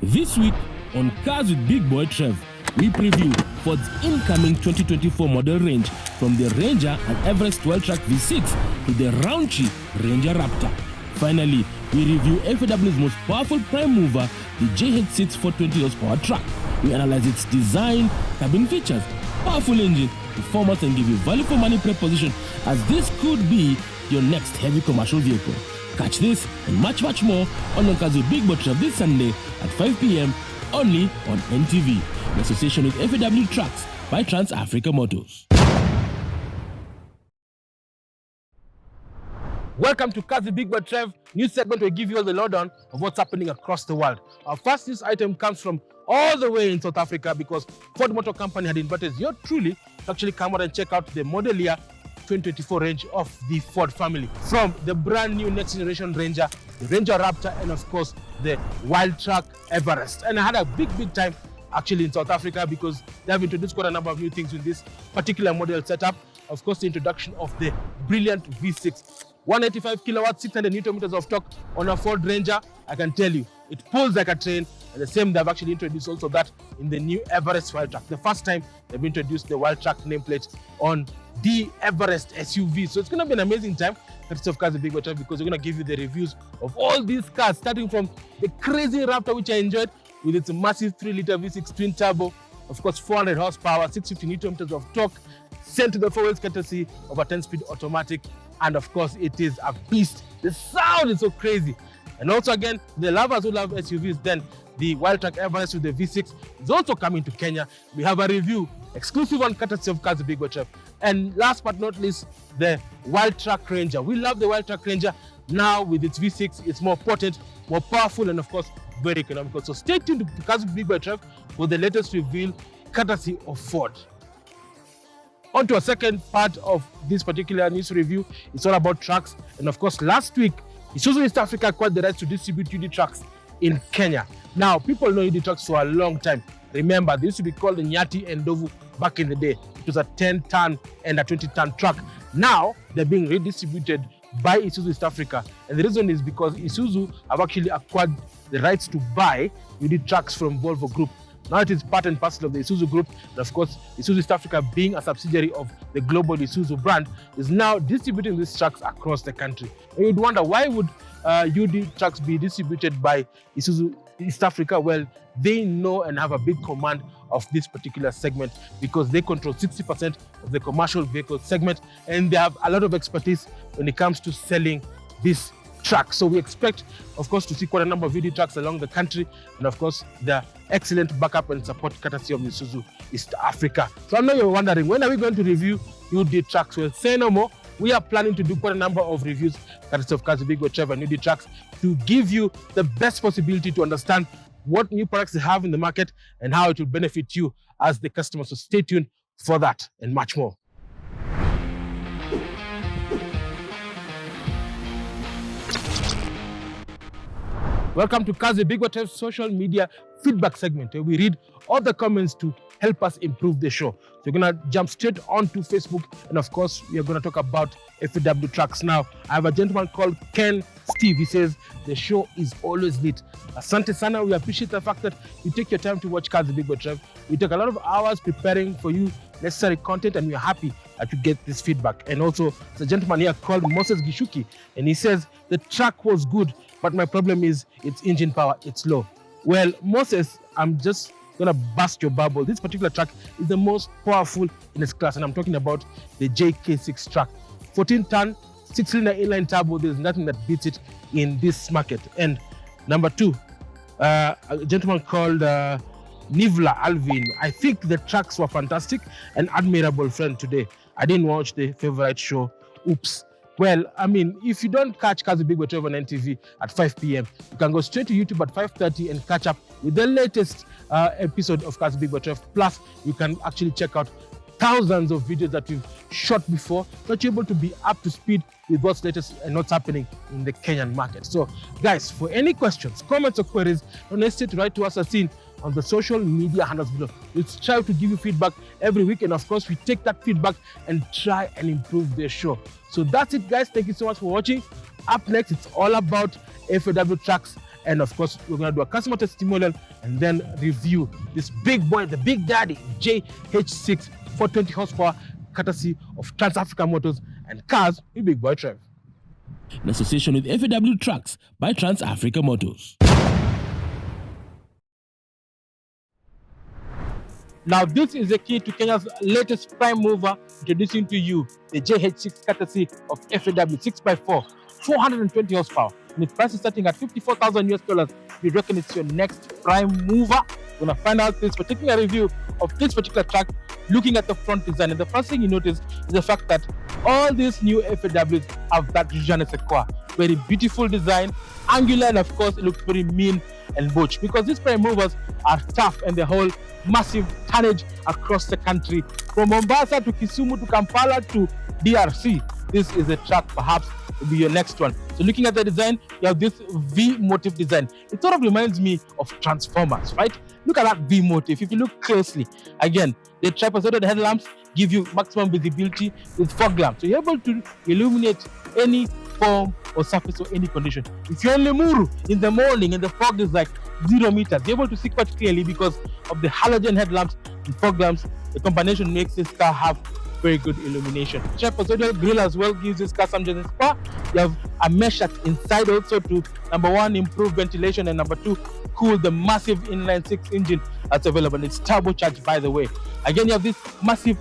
This week on Cars with Big Boy Trev, we preview Ford's incoming 2024 model range from the Ranger and Everest Wildtrak V6 to the raunchy Ranger Raptor. Finally, we review FAW's most powerful prime mover, the JH6 420 horsepower truck. We analyze its design, cabin features, powerful engine, performance, and give you value for money proposition, as this could be your next heavy commercial vehicle. Catch this and much more on Cars with Big Boy Trev this Sunday at 5 p.m. only on NTV, in association with FAW Trucks by Trans Africa Motors. Welcome to Cars with Big Boy Trev, news segment where we give you all the lowdown of what's happening across the world. Our first news item comes from all the way in South Africa because Ford Motor Company had invited you truly to actually come out and check out the model year 2024 range of the Ford family, from the brand new next generation Ranger, the Ranger Raptor, and of course the Wildtrak Everest. And I had a big time actually in South Africa because they have introduced quite a number of new things with this particular model setup. Of course, the introduction of the brilliant V6, 185 kilowatts, 600 newton meters of torque on a Ford Ranger. I can tell you, it pulls like a train. And the same, they've actually introduced also that in the new Everest Wildtrak. The first time they've introduced the Wildtrak nameplate on the Everest SUV. So it's going to be an amazing time. Courtesy of Cars with Big Boy Trev, because we're going to give you the reviews of all these cars, starting from the crazy Raptor, which I enjoyed, with its massive 3-liter V6 twin turbo, of course 400 horsepower, 650 newton meters of torque, sent to the 4 wheels courtesy of a 10-speed automatic. And of course, it is a beast. The sound is so crazy. And also again, the lovers who love SUVs, then the Wildtrak Everest with the V6 is also coming to Kenya. We have a review exclusive on courtesy of Cars with Big Boy Trev. And last but not least, the Wildtrak Ranger. We love the Wildtrak Ranger. Now with its V6, it's more potent, more powerful, and of course, very economical. So stay tuned to Cars with Big Boy Trev for the latest reveal courtesy of Ford. On to a second part of this particular news review. It's all about trucks. And of course, last week, Isuzu East Africa acquired the rights to distribute UD trucks in Kenya. Now, people know UD trucks for a long time. Remember, they used to be called the Nyati and Ndovu back in the day. It was a 10-ton and a 20-ton truck. Now, they're being redistributed by Isuzu East Africa. And the reason is because Isuzu have actually acquired the rights to buy UD trucks from Volvo Group. Now it is part and parcel of the Isuzu Group. And of course, Isuzu East Africa, being a subsidiary of the global Isuzu brand, is now distributing these trucks across the country. And you'd wonder, why would UD trucks be distributed by Isuzu East Africa? Well, they know and have a big command of this particular segment because they control 60% of the commercial vehicle segment, and they have a lot of expertise when it comes to selling this truck. So we expect, of course, to see quite a number of UD trucks along the country, and of course, the excellent backup and support courtesy of Isuzu East Africa. So I know you're wondering, when are we going to review UD trucks? Well, say no more. We are planning to do quite a number of reviews courtesy of Cars with Big Boy Trev and UD trucks to give you the best possibility to understand what new products they have in the market and how it will benefit you as the customer. So stay tuned for that and much more. Welcome to Cars with Big Boy Trev's social media feedback segment, where we read all the comments to help us improve the show. So we're going to jump straight onto Facebook, and of course, we are going to talk about FAW trucks now. I have a gentleman called Ken Steve. He says, the show is always lit. Asante sana, we appreciate the fact that you take your time to watch Cars with Big Boy Trev. We take a lot of hours preparing for you necessary content, and we are happy that you get this feedback. And also, there's a gentleman here called Moses Gishuki, and he says, the truck was good, but my problem is its engine power, it's low. Well, Moses, I'm just gonna bust your bubble. This particular truck is the most powerful in its class, and I'm talking about the JK6 truck. 14-ton, 6-cylinder inline turbo. There's nothing that beats it in this market. And number two, a gentleman called Nivla Alvin. I think the trucks were fantastic and admirable, friend, today. I didn't watch the favorite show. Oops. Well, I mean, if you don't catch Cars with Big Boy Trev on NTV at 5 p.m., you can go straight to YouTube at 5:30 and catch up with the latest episode of Cars with Big Boy Trev. Plus, you can actually check out thousands of videos that we've shot before, not able to be up to speed with what's latest and what's happening in the Kenyan market. So, guys, for any questions, comments, or queries, don't hesitate to write to us on the social media handles below. We strive to give you feedback every week, and of course, we take that feedback and try and improve the show. So that's it, guys. Thank you so much for watching. Up next, it's all about FAW trucks And of course, we're going to do a customer testimonial and then review this big boy, the big daddy, JH6 420 horsepower, courtesy of Trans-Africa Motors and Cars with Big Boy Trev. In association with FAW Trucks by Trans-Africa Motors. Now, this is the key to Kenya's latest prime mover, introducing to you the JH6 courtesy of FAW 6x4, 420 horsepower. And its price is starting at $54,000 US. We reckon it's your next prime mover. We're going to find out this particular review of this particular truck, looking at the front design. And the first thing you notice is the fact that all these new FAWs have that je ne sais quoi. Very beautiful design, angular, and of course, it looks very mean and butch, because these prime movers are tough and they hold massive tonnage across the country, from Mombasa to Kisumu to Kampala to DRC. This is a truck perhaps will be your next one. So looking at the design, you have this V motif design. It sort of reminds me of Transformers, right? Look at that V motif. If you look closely, again, the triple-sided headlamps give you maximum visibility with fog lamps, so you're able to illuminate any form or surface or any condition. If you're in Limuru in the morning and the fog is like 0 meters, you're able to see quite clearly because of the halogen headlamps and fog lamps. The combination makes this car have very good illumination. Triple-sided grille as well gives this car some generous power. You have a mesh that's inside also to, number one, improve ventilation, and number two, cool the massive inline-6 engine that's available. It's turbocharged, by the way. Again, you have this massive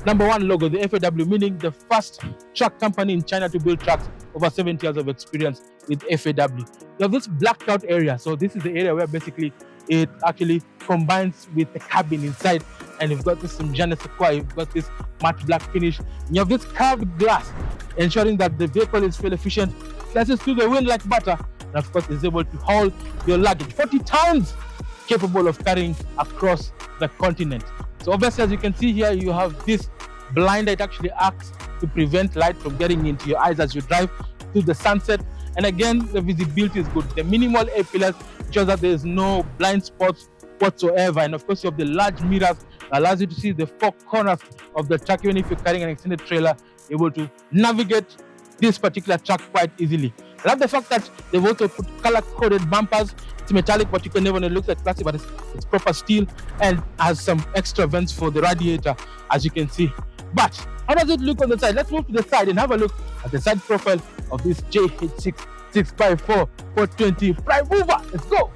number one logo, the FAW, meaning the first truck company in China to build trucks, over 70 years of experience with FAW. You have this blacked out area. So this is the area where basically it actually combines with the cabin inside, and you've got this some je ne sais quoi, you've got this matte black finish. And you have this curved glass, ensuring that the vehicle is fuel efficient, slices through the wind like butter, and of course is able to hold your luggage, 40 tons, capable of carrying across the continent. So obviously, as you can see here, you have this blind that actually acts to prevent light from getting into your eyes as you drive through the sunset. And again, the visibility is good. The minimal A-pillars shows that there is no blind spots whatsoever. And of course, you have the large mirrors that allows you to see the four corners of the truck. Even if you're carrying an extended trailer, you're able to navigate this particular truck quite easily. I love the fact that they've also put color-coded bumpers. It's metallic, but you can never know. It looks like plastic, but it's proper steel, and has some extra vents for the radiator, as you can see. But how does it look on the side? Let's move to the side and have a look at the side profile of this JH6 6x4 420 Prime Mover. Let's go.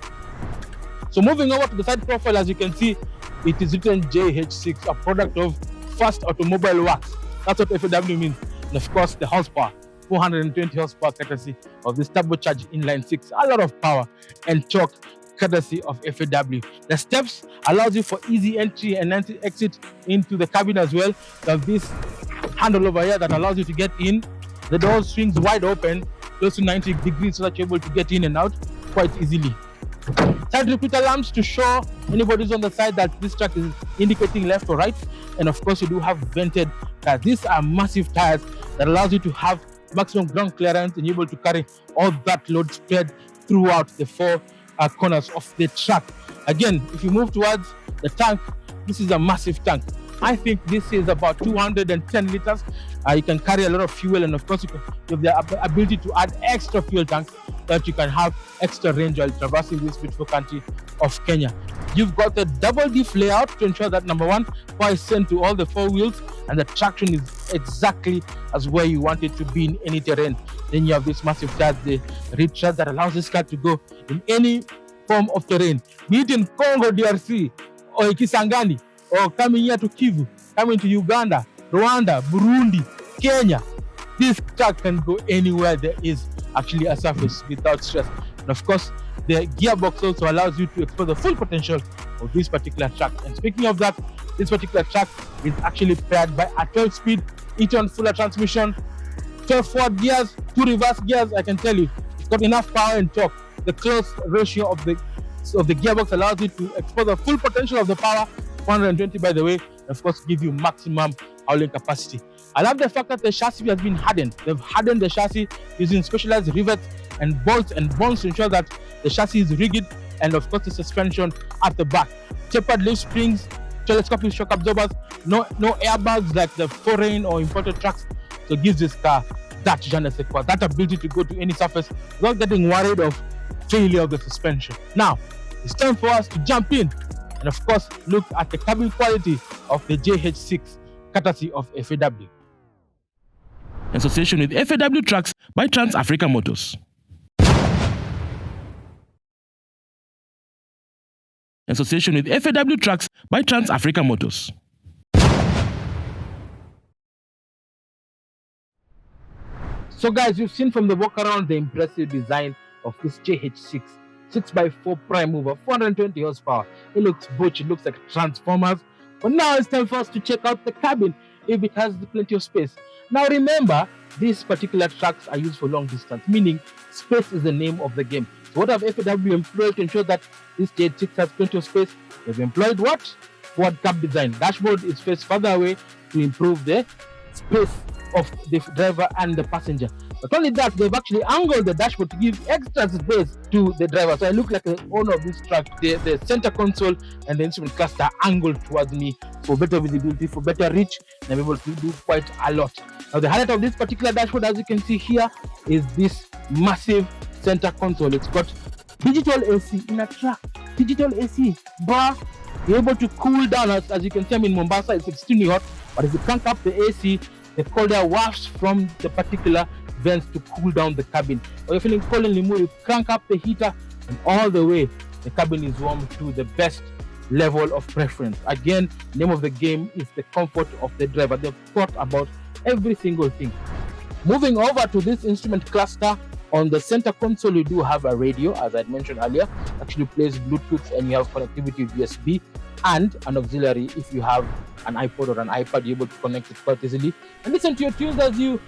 So moving over to the side profile, as you can see, it is written JH6, a product of First Automobile Works. That's what FAW means. And of course, the horsepower, 420 horsepower, courtesy of this turbocharged inline-6. A lot of power and torque, courtesy of FAW. The steps allows you for easy entry and exit into the cabin as well. You have this handle over here that allows you to get in. The door swings wide open, close to 90 degrees, so that you're able to get in and out quite easily. Side repeater lamps to show anybody who's on the side that this truck is indicating left or right. And of course, you do have vented tires. These are massive tires that allows you to have maximum ground clearance and you're able to carry all that load spread throughout the four corners of the truck. Again, if you move towards the tank, this is a massive tank. I think this is about 210 liters. You can carry a lot of fuel, and of course you have the ability to add extra fuel tanks that you can have extra range while traversing this beautiful country of Kenya. You've got the double diff layout to ensure that, number one, power is sent to all the four wheels and the traction is exactly as where you want it to be in any terrain. Then you have this massive tires, the rear tread, that allows this car to go in any form of terrain, be it in Congo, DRC, or Kisangani, or coming here to Kivu, coming to Uganda, Rwanda, Burundi, Kenya. This truck can go anywhere there is actually a surface without stress. And of course, the gearbox also allows you to explore the full potential of this particular truck. And speaking of that, this particular truck is actually paired by a 12-speed e-tron fuller transmission, 12 forward gears, 2 reverse gears. I can tell you, it's got enough power and torque. The close ratio of the gearbox allows you to explore the full potential of the power, 120 by the way, and of course give you maximum hauling capacity. I love the fact that the chassis has been hardened. They've hardened the chassis using specialized rivets and bolts and bonds to ensure that the chassis is rigid, and of course the suspension at the back. Tapered leaf springs, telescopic shock absorbers, no airbags like the foreign or imported trucks. So it gives this car that je ne sais quoi, that ability to go to any surface without getting worried of failure of the suspension. Now, it's time for us to jump in and of course look at the cabin quality of the JH6 courtesy of FAW. In association with FAW Trucks by Trans Africa Motors. In association with FAW Trucks by Trans Africa Motors. So guys, you've seen from the walk around the impressive design of this JH6 6x4 Prime Mover, 420 horsepower. It looks butch, it looks like Transformers. But now it's time for us to check out the cabin if it has plenty of space. Now remember, these particular trucks are used for long distance, meaning space is the name of the game. So what have FAW employed to ensure that this JH6 has plenty of space? They've employed what? Forward cab design. Dashboard is faced further away to improve the space of the driver and the passenger. Not only that, they've actually angled the dashboard to give extra space to the driver. So I look like the owner of this truck. The center console and the instrument cluster are angled towards me for better visibility, for better reach, and I'm able to do quite a lot. Now the highlight of this particular dashboard, as you can see here, is this massive center console. It's got digital AC in a truck. Digital AC bar. You're able to cool down. As you can see, I'm in Mombasa. It's extremely hot, but if you crank up the AC, the cold air wafts from the particular vents to cool down the cabin. Or you're feeling cold and you crank up the heater, and all the way the cabin is warm to the best level of preference. Again, the name of the game is the comfort of the driver. They've thought about every single thing. Moving over to this instrument cluster, on the center console you do have a radio, as I mentioned earlier. Actually plays Bluetooth, and you have connectivity with USB and an auxiliary. If you have an iPod or an iPad, you're able to connect it quite easily and listen to your tunes as you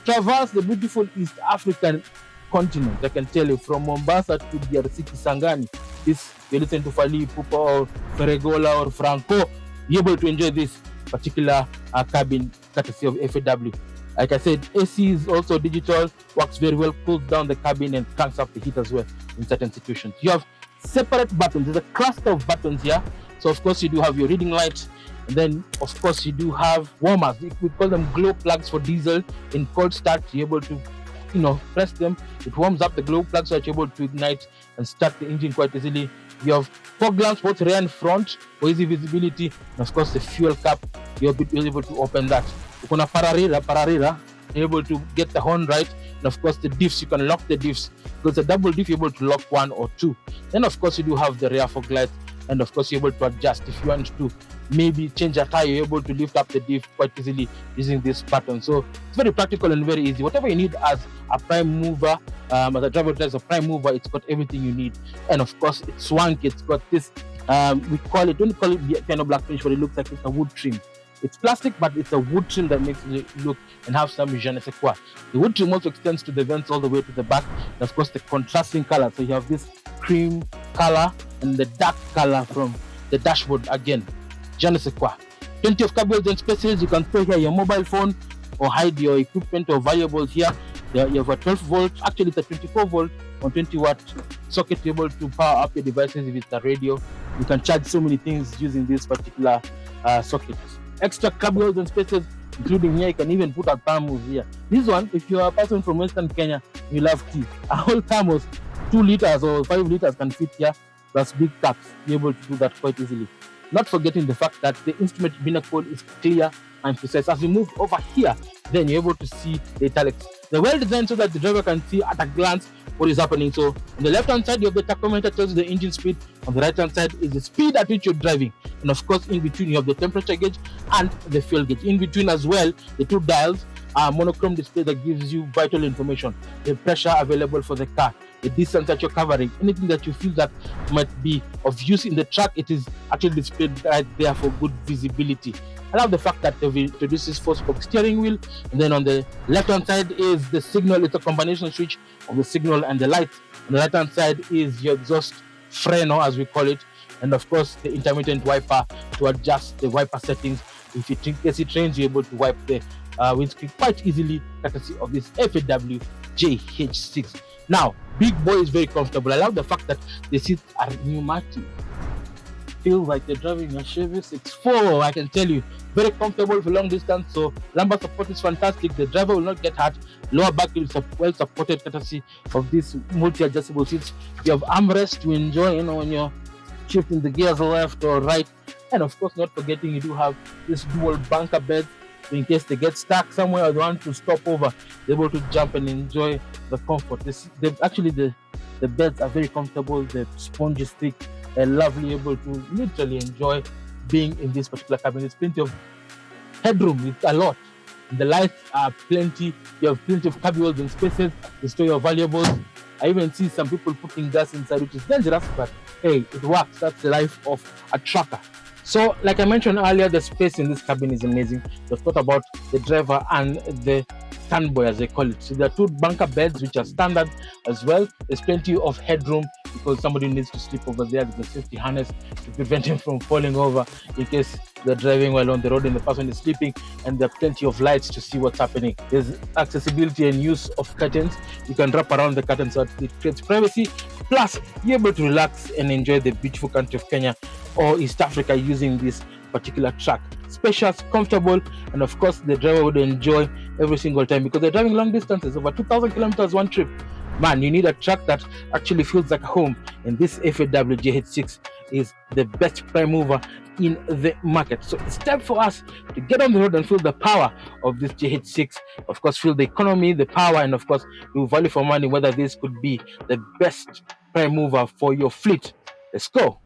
traverse the beautiful East African continent. I can tell you, from Mombasa to DRC Kisangani, you listen to Fali Ipupa or Ferregola or Franco, you're able to enjoy this particular cabin courtesy of FAW. Like I said, AC is also digital, works very well, cools down the cabin and cranks up the heat as well in certain situations. You have separate buttons. There's a cluster of buttons here. So of course you do have your reading light, and then of course you do have warmers. We call them glow plugs for diesel. In cold start, you're able to press them. It warms up the glow plugs so that you're able to ignite and start the engine quite easily. You have fog lamps, both rear and front, for easy visibility. And of course the fuel cap, you're able to open that. You're pararira, you're able to get the horn right. And of course the diffs, you can lock the diffs. Because a double diff, you're able to lock one or two. Then of course you do have the rear fog lights. And of course you're able to adjust if you want to maybe change a tire. You're able to lift up the diff quite easily using this button. So it's very practical and very easy. Whatever you need as a prime mover, as a driver drives a prime mover, it's got everything you need. And of course it's swanky. It's got this don't call it piano black finish, but it looks like it's a wood trim. It's plastic, but it's a wood trim that makes it look and have some je ne sais quoi. The wood trim also extends to the vents all the way to the back. And of course the contrasting color. So you have this cream color and the dark color from the dashboard. Again, je ne sais quoi. Plenty of cupboards and spaces. You can store here your mobile phone or hide your equipment or valuables here. You have a 12 volt, actually it's a 24 volt on 20 watt socket, able to power up your devices. If it's a radio, you can charge so many things using this particular socket. Extra cupboards and spaces, including here, you can even put a thermos here. This one, if you're a person from Western Kenya, you love tea. A whole thermos, 2 liters or 5 liters can fit here, plus big cups. You're able to do that quite easily. Not forgetting the fact that the instrument binnacle is clear and precise. As we move over here, then you're able to see the italics. They're well designed so that the driver can see at a glance what is happening. So on the left hand side, you have the tachometer, tells you the engine speed. On the right hand side is the speed at which you're driving. And of course, in between, you have the temperature gauge and the fuel gauge. In between as well, the two dials are monochrome display that gives you vital information. The pressure available for the car, the distance that you're covering, anything that you feel that might be of use in the truck, it is actually displayed right there for good visibility. I love the fact that they've introduced this 4-spoke steering wheel, and then on the left hand side is the signal. It's a combination switch of the signal and the lights. On the right hand side is your exhaust freno, as we call it, and of course the intermittent wiper to adjust the wiper settings. If you think AC trains, you're able to wipe the windscreen quite easily, courtesy of this FAW JH6. Now, Big Boy is very comfortable. I love the fact that the seats are pneumatic. feels like you're driving a Chevy 6.4. I can tell you, very comfortable for long distance. So lumbar support is fantastic. The driver will not get hurt. Lower back is well supported, courtesy of these multi-adjustable seats. You have armrest to enjoy, when you're shifting the gears left or right. And of course, not forgetting, you do have this dual bunker beds. So in case they get stuck somewhere or they want to stop over, they're able to jump and enjoy the comfort. The beds are very comfortable. The sponge is thick and lovely, able to literally enjoy being in this particular cabin. There's plenty of headroom, it's a lot. The lights are plenty. You have plenty of cubbyholes and spaces to store your valuables. I even see some people putting gas inside, which is dangerous, but hey, it works. That's the life of a trucker. So, like I mentioned earlier, the space in this cabin is amazing. We've thought about the driver and the standboy, as they call it. So there are 2 bunker beds, which are standard as well. There's plenty of headroom because somebody needs to sleep over there. There's a safety harness to prevent him from falling over in case they're driving while on the road and the person is sleeping, and there are plenty of lights to see what's happening. There's accessibility and use of curtains. You can wrap around the curtains so it creates privacy. Plus, you're able to relax and enjoy the beautiful country of Kenya or East Africa using this particular truck. Spacious, comfortable, and of course the driver would enjoy every single time because they're driving long distances, over 2,000 kilometers one trip. Man, you need a truck that actually feels like a home, and this FAW JH6 is the best prime mover in the market. So it's time for us to get on the road and feel the power of this JH6. Of course, feel the economy, the power, and of course, you value for money whether this could be the best prime mover for your fleet. Let's go.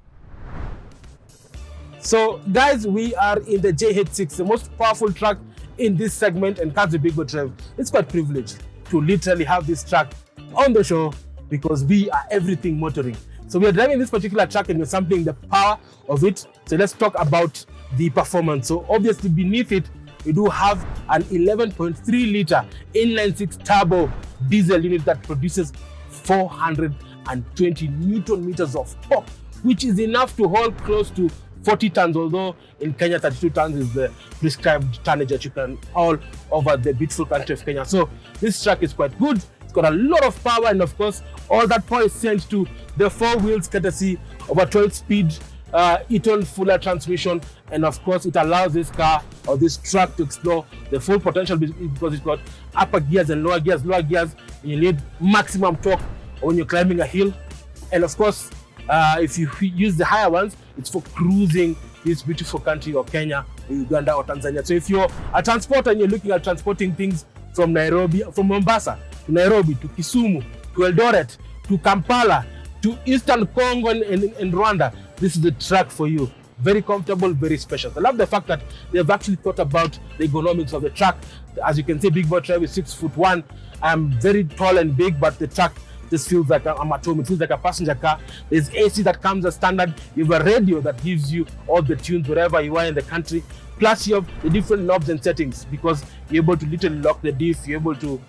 So guys, we are in the JH6, the most powerful truck in this segment, and comes the Big Boy Trev. It's quite privileged to literally have this truck on the show because we are everything motoring. So we are driving this particular truck and we're sampling the power of it. So let's talk about the performance. So obviously beneath it, we do have an 11.3 liter inline-6 turbo diesel unit that produces 420 Newton meters of torque, which is enough to hold close to 40 tons, although in Kenya 32 tons is the prescribed tonnage that you can haul over the beautiful country of Kenya. So this truck is quite good. It's got a lot of power, and of course all that power is sent to the 4 wheels courtesy of a 12-speed Eaton Fuller transmission, and of course it allows this car or this truck to explore the full potential because it's got upper gears and lower gears. Lower gears, you need maximum torque when you're climbing a hill, and of course if you use the higher ones, it's for cruising this beautiful country of Kenya or Uganda or Tanzania. So if you're a transporter and you're looking at transporting things from Mombasa to Nairobi to Kisumu to Eldoret to Kampala to Eastern Congo and Rwanda, this is the truck for you. Very comfortable, very special. I love the fact that they've actually thought about the ergonomics of the truck. As you can see, Big Boy Trev is 6'1". I'm very tall and big, but the truck just feels like I'm at home. It feels like a passenger car. There's AC that comes as standard. You have a radio that gives you all the tunes wherever you are in the country. Plus, you have the different knobs and settings because you're able to literally lock the diff. You're able to,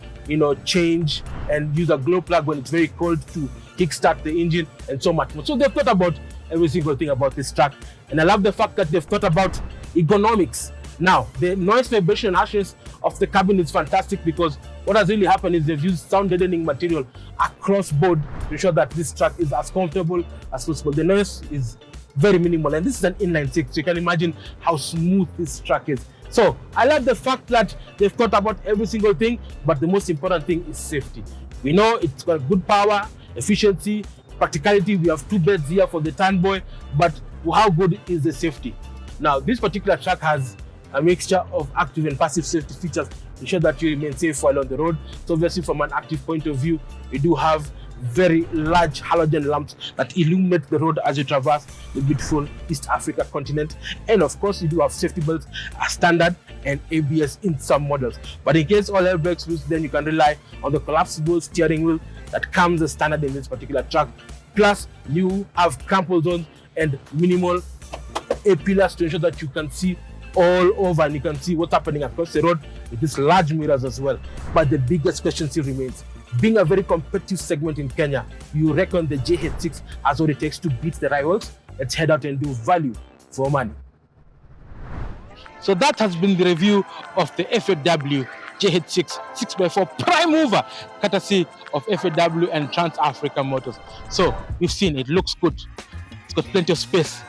change and use a glow plug when it's very cold to kickstart the engine and so much more. So they've thought about every single thing about this truck. And I love the fact that they've thought about ergonomics. Now, the noise, vibration, and harshness of the cabin is fantastic because what has really happened is they've used sound deadening material across board to ensure that this truck is as comfortable as possible. The noise is very minimal, and this is an inline-6, so you can imagine how smooth this truck is. So I like the fact that they've thought about every single thing, but the most important thing is safety. We know it's got good power, efficiency, practicality. We have 2 beds here for the Tanboy, but how good is the safety? Now, this particular truck has a mixture of active and passive safety features to ensure that you remain safe while on the road. So obviously from an active point of view, we do have very large halogen lamps that illuminate the road as you traverse the beautiful East Africa continent. And of course, you do have safety belts as standard and ABS in some models. But in case all hell breaks loose, then you can rely on the collapsible steering wheel that comes as standard in this particular truck. Plus, you have crumple zones and minimal A-pillars to ensure that you can see all over and you can see what's happening across the road with these large mirrors as well. But the biggest question still remains. Being a very competitive segment in Kenya, you reckon the JH6 has what it takes to beat the rivals? Let's head out and do value for money. So that has been the review of the FAW JH6 6x4 Prime Mover, courtesy of FAW and Trans Africa Motors. So we've seen it looks good. It's got plenty of space.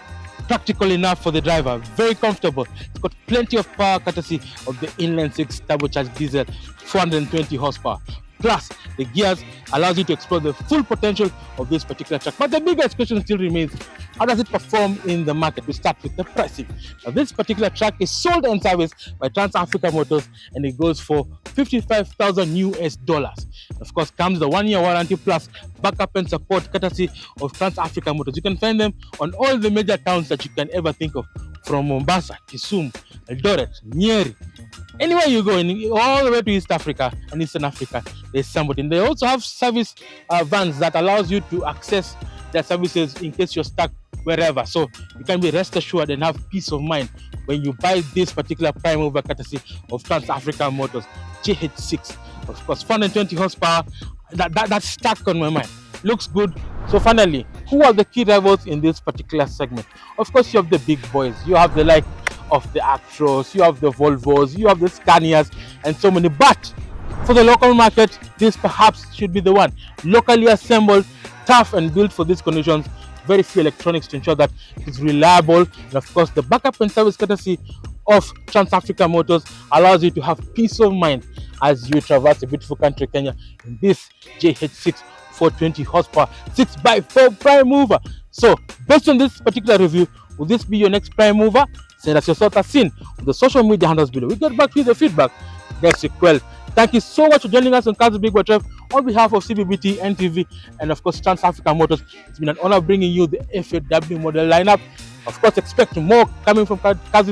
practical enough for the driver, very comfortable. It's got plenty of power courtesy of the inline 6 turbocharged diesel, 420 horsepower. Plus, the gears allows you to explore the full potential of this particular truck. But the biggest question still remains, how does it perform in the market? We start with the pricing. Now, this particular truck is sold and serviced by Trans Africa Motors, and it goes for $55,000 US. Of course, comes the 1-year warranty plus backup and support courtesy of Trans Africa Motors. You can find them on all the major towns that you can ever think of, from Mombasa, Kisumu, Eldoret, Nyeri. Anywhere you go, all the way to East Africa and Eastern Africa, there's somebody. And they also have service vans that allows you to access their services in case you're stuck wherever. So you can be rest assured and have peace of mind when you buy this particular Prime Mover courtesy of Trans Africa Motors JH6. Of course, 420 horsepower. That's stuck on my mind. Looks good. So finally, who are the key rivals in this particular segment? Of course, you have the big boys. You have the like of the Actros, you have the Volvos, you have the Scanias, and so many. But for the local market, this perhaps should be the one. Locally assembled, tough and built for these conditions. Very few electronics to ensure that it's reliable. And of course, the backup and service courtesy of Trans Africa Motors allows you to have peace of mind as you traverse the beautiful country Kenya in this JH6 420 horsepower 6x4 Prime Mover. So, based on this particular review, will this be your next Prime Mover? Send us your thoughts as seen on the social media handles below. We get back to the feedback next week. Well, thank you so much for joining us on Big Boy Trev on behalf of CBBT, NTV, and of course Trans Africa Motors. It's been an honor bringing you the FAW model lineup. Of course, expect more coming from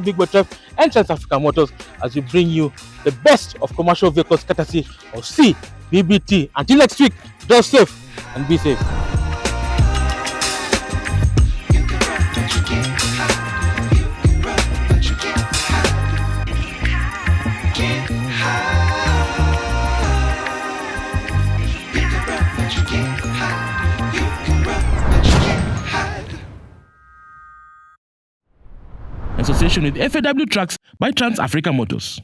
Big Boy Trev and Trans Africa Motors as we bring you the best of commercial vehicles courtesy of CBBT. Until next week, drive safe and be safe. Association with FAW Trucks by Trans Africa Motors.